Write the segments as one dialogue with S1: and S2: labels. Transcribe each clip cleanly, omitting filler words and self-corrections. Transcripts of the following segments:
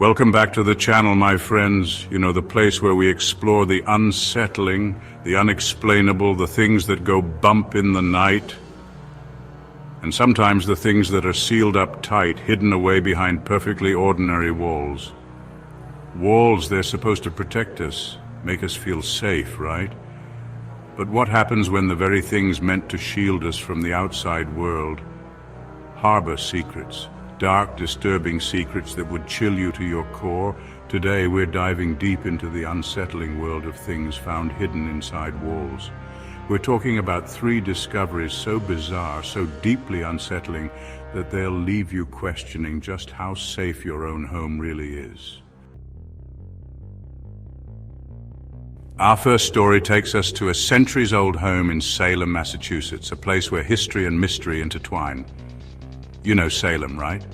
S1: Welcome back to the channel, my friends. You know, the place where we explore the unsettling, the unexplainable, the things that go bump in the night, and sometimes the things that are sealed up tight, hidden away behind perfectly ordinary walls. Walls, they're supposed to protect us, make us feel safe, right? But what happens when the very things meant to shield us from the outside world harbor secrets? Dark, disturbing secrets that would chill you to your core? Today we're diving deep into the unsettling world of things found hidden inside walls. We're talking about 3 discoveries so bizarre, so deeply unsettling, that they'll leave you questioning just how safe your own home really is. Our first story takes us to a centuries-old home in Salem, Massachusetts, a place where history and mystery intertwine. You know Salem, right?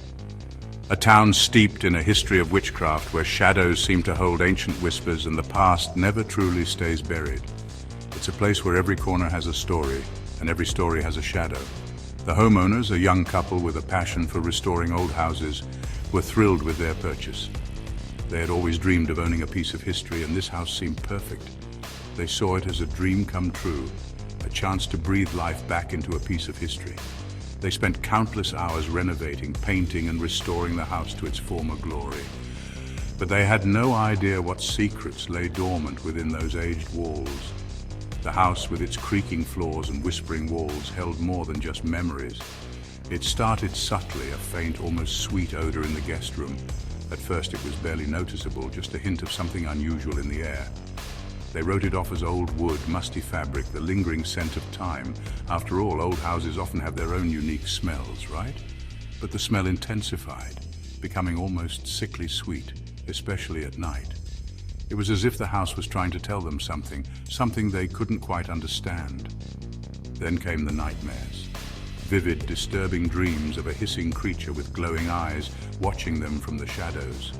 S1: A town steeped in a history of witchcraft where shadows seem to hold ancient whispers and the past never truly stays buried. It's a place where every corner has a story and every story has a shadow. The homeowners, a young couple with a passion for restoring old houses, were thrilled with their purchase. They had always dreamed of owning a piece of history, and this house seemed perfect. They saw it as a dream come true, a chance to breathe life back into a piece of history. They spent countless hours renovating, painting, and restoring the house to its former glory. But they had no idea what secrets lay dormant within those aged walls. The house, with its creaking floors and whispering walls, held more than just memories. It started subtly, a faint, almost sweet odor in the guest room. At first it was barely noticeable, just a hint of something unusual in the air. They wrote it off as old wood, musty fabric, the lingering scent of time. After all, old houses often have their own unique smells, right? But the smell intensified, becoming almost sickly sweet, especially at night. It was as if the house was trying to tell them something they couldn't quite understand. Then came the nightmares. Vivid, disturbing dreams of a hissing creature with glowing eyes watching them from the shadows.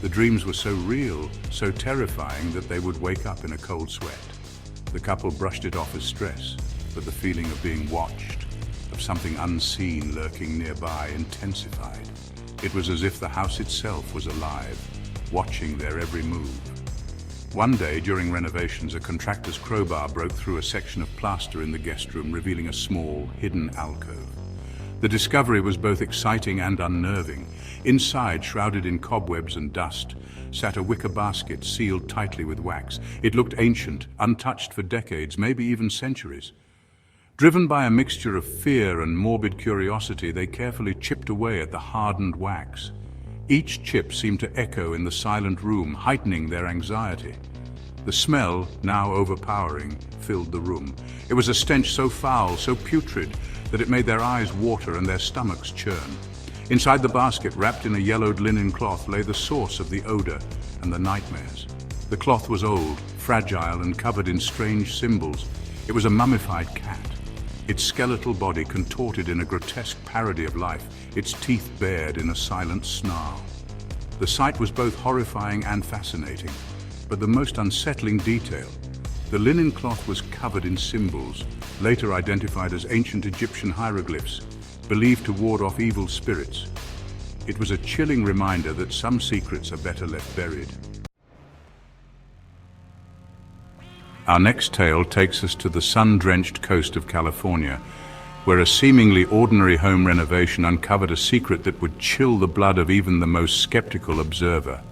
S1: The dreams were so real, so terrifying, that they would wake up in a cold sweat. The couple brushed it off as stress, but the feeling of being watched, of something unseen lurking nearby, intensified. It was as if the house itself was alive, watching their every move. One day, during renovations, a contractor's crowbar broke through a section of plaster in the guest room, revealing a small, hidden alcove. The discovery was both exciting and unnerving. Inside, shrouded in cobwebs and dust, sat a wicker basket sealed tightly with wax. It looked ancient, untouched for decades, maybe even centuries. Driven by a mixture of fear and morbid curiosity, they carefully chipped away at the hardened wax. Each chip seemed to echo in the silent room, heightening their anxiety. The smell, now overpowering, filled the room. It was a stench so foul, so putrid, that it made their eyes water and their stomachs churn. Inside the basket, wrapped in a yellowed linen cloth, lay the source of the odor and the nightmares. The cloth was old, fragile, and covered in strange symbols. It was a mummified cat, its skeletal body contorted in a grotesque parody of life, its teeth bared in a silent snarl. The sight was both horrifying and fascinating, but the most unsettling detail: the linen cloth was covered in symbols, later identified as ancient Egyptian hieroglyphs, believed to ward off evil spirits. It was a chilling reminder that some secrets are better left buried. Our next tale takes us to the sun-drenched coast of California, where a seemingly ordinary home renovation uncovered a secret that would chill the blood of even the most skeptical observer.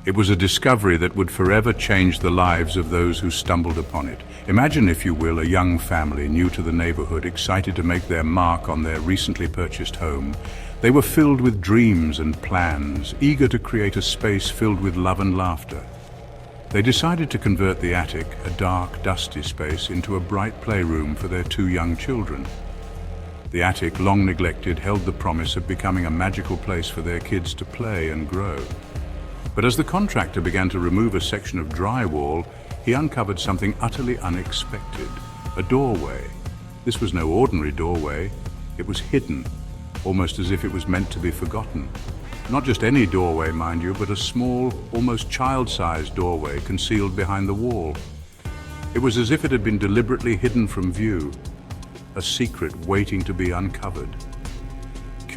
S1: It was a discovery that would forever change the lives of those who stumbled upon it. Imagine, if you will, a young family new to the neighborhood, excited to make their mark on their recently purchased home. They were filled with dreams and plans, eager to create a space filled with love and laughter. They decided to convert the attic, a dark, dusty space, into a bright playroom for their 2 young children. The attic, long neglected, held the promise of becoming a magical place for their kids to play and grow. But as the contractor began to remove a section of drywall, he uncovered something utterly unexpected: a doorway. This was no ordinary doorway. It was hidden, almost as if it was meant to be forgotten. Not just any doorway, mind you, but a small, almost child-sized doorway concealed behind the wall. It was as if it had been deliberately hidden from view, a secret waiting to be uncovered.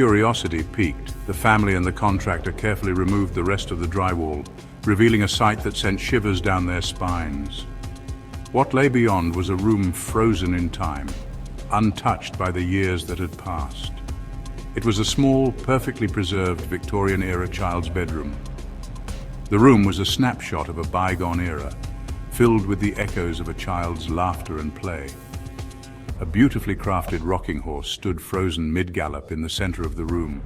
S1: Curiosity piqued. The family and the contractor carefully removed the rest of the drywall, revealing a sight that sent shivers down their spines. What lay beyond was a room frozen in time, untouched by the years that had passed. It was a small, perfectly preserved Victorian-era child's bedroom. The room was a snapshot of a bygone era, filled with the echoes of a child's laughter and play. A beautifully crafted rocking horse stood frozen mid-gallop in the center of the room,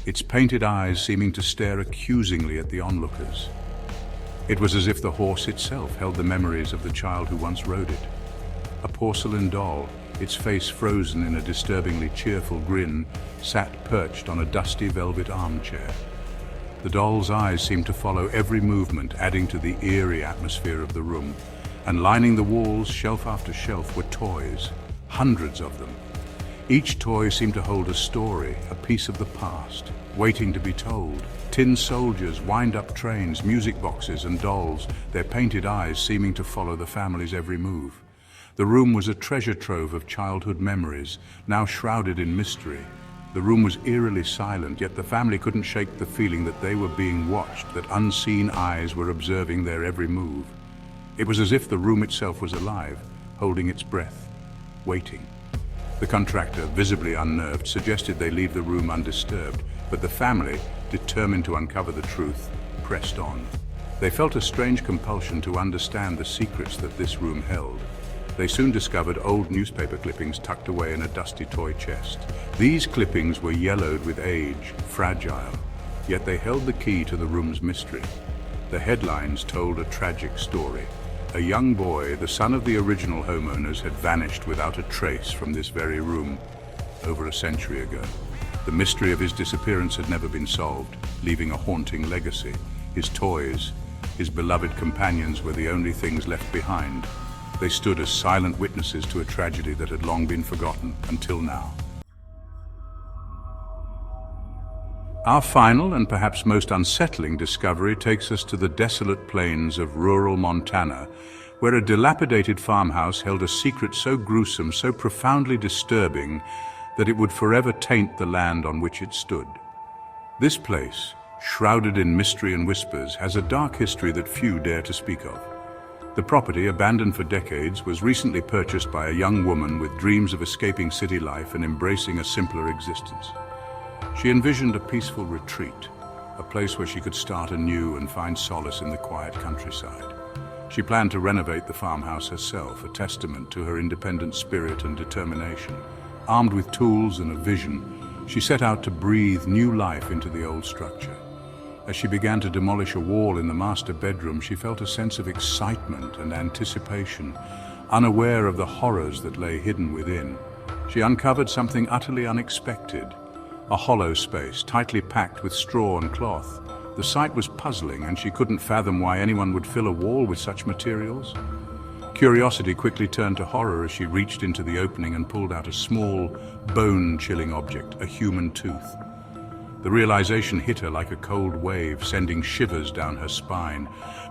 S1: its painted eyes seeming to stare accusingly at the onlookers. It was as if the horse itself held the memories of the child who once rode it. A porcelain doll, its face frozen in a disturbingly cheerful grin, sat perched on a dusty velvet armchair. The doll's eyes seemed to follow every movement, adding to the eerie atmosphere of the room. And lining the walls, shelf after shelf, were toys, hundreds of them. Each toy seemed to hold a story, a piece of the past, waiting to be told. Tin soldiers, wind-up trains, music boxes and dolls, their painted eyes seeming to follow the family's every move. The room was a treasure trove of childhood memories, now shrouded in mystery. The room was eerily silent, yet the family couldn't shake the feeling that they were being watched, that unseen eyes were observing their every move. It was as if the room itself was alive, holding its breath, waiting. The contractor, visibly unnerved, suggested they leave the room undisturbed, but the family, determined to uncover the truth, pressed on. They felt a strange compulsion to understand the secrets that this room held. They soon discovered old newspaper clippings tucked away in a dusty toy chest. These clippings were yellowed with age, fragile, yet they held the key to the room's mystery. The headlines told a tragic story. A young boy, the son of the original homeowners, had vanished without a trace from this very room over a century ago. The mystery of his disappearance had never been solved, leaving a haunting legacy. His toys, his beloved companions, were the only things left behind. They stood as silent witnesses to a tragedy that had long been forgotten, until now. Our final and perhaps most unsettling discovery takes us to the desolate plains of rural Montana, where a dilapidated farmhouse held a secret so gruesome, so profoundly disturbing, that it would forever taint the land on which it stood. This place, shrouded in mystery and whispers, has a dark history that few dare to speak of. The property, abandoned for decades, was recently purchased by a young woman with dreams of escaping city life and embracing a simpler existence. She envisioned a peaceful retreat, a place where she could start anew and find solace in the quiet countryside. She planned to renovate the farmhouse herself, a testament to her independent spirit and determination. Armed with tools and a vision, she set out to breathe new life into the old structure. As she began to demolish a wall in the master bedroom, she felt a sense of excitement and anticipation, unaware of the horrors that lay hidden within. She uncovered something utterly unexpected, a hollow space, tightly packed with straw and cloth. The sight was puzzling, and she couldn't fathom why anyone would fill a wall with such materials. Curiosity quickly turned to horror as she reached into the opening and pulled out a small, bone-chilling object, a human tooth. The realization hit her like a cold wave, sending shivers down her spine.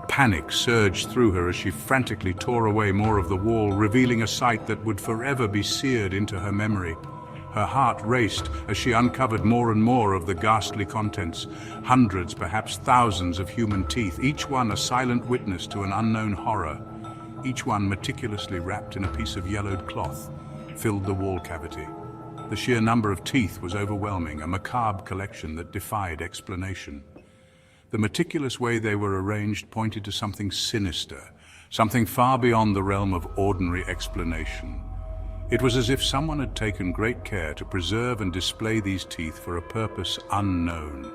S1: Panic surged through her as she frantically tore away more of the wall, revealing a sight that would forever be seared into her memory. Her heart raced as she uncovered more and more of the ghastly contents. Hundreds, perhaps thousands of human teeth, each one a silent witness to an unknown horror. Each one meticulously wrapped in a piece of yellowed cloth, filled the wall cavity. The sheer number of teeth was overwhelming, a macabre collection that defied explanation. The meticulous way they were arranged pointed to something sinister, something far beyond the realm of ordinary explanation. It was as if someone had taken great care to preserve and display these teeth for a purpose unknown.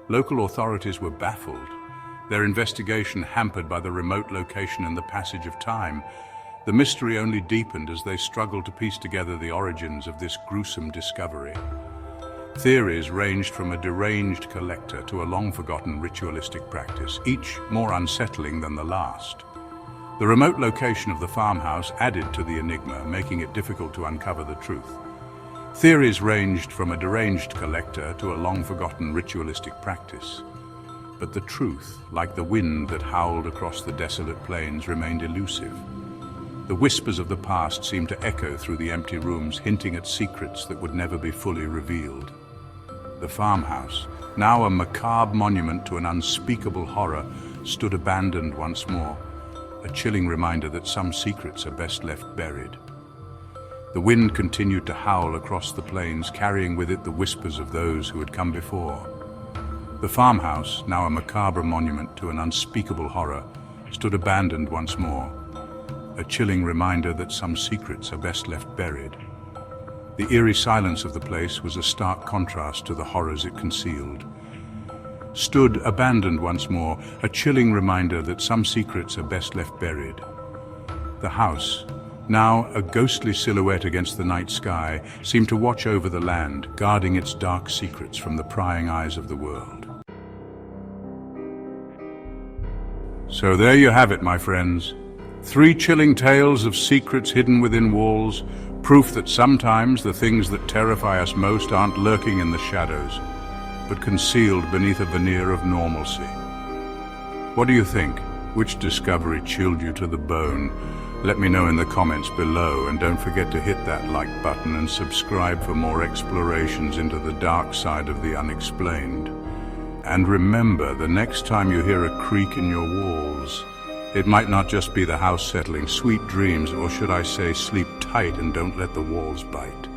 S1: Local authorities were baffled, their investigation hampered by the remote location and the passage of time. The mystery only deepened as they struggled to piece together the origins of this gruesome discovery. Theories ranged from a deranged collector to a long-forgotten ritualistic practice, each more unsettling than the last. The remote location of the farmhouse added to the enigma, making it difficult to uncover the truth. Theories ranged from a deranged collector to a long-forgotten ritualistic practice. But the truth, like the wind that howled across the desolate plains, remained elusive. The whispers of the past seemed to echo through the empty rooms, hinting at secrets that would never be fully revealed. The farmhouse, now a macabre monument to an unspeakable horror, stood abandoned once more, a chilling reminder that some secrets are best left buried. The wind continued to howl across the plains, carrying with it the whispers of those who had come before. The farmhouse, now a macabre monument to an unspeakable horror, stood abandoned once more, a chilling reminder that some secrets are best left buried. The eerie silence of the place was a stark contrast to the horrors it concealed. Stood abandoned once more, a chilling reminder that some secrets are best left buried. The house, now a ghostly silhouette against the night sky, seemed to watch over the land, guarding its dark secrets from the prying eyes of the world. So there you have it, my friends. 3 chilling tales of secrets hidden within walls, proof that sometimes the things that terrify us most aren't lurking in the shadows, but concealed beneath a veneer of normalcy. What do you think? Which discovery chilled you to the bone? Let me know in the comments below, and don't forget to hit that like button and subscribe for more explorations into the dark side of the unexplained. And remember, the next time you hear a creak in your walls, it might not just be the house settling. Sweet dreams, or should I say, sleep tight and don't let the walls bite.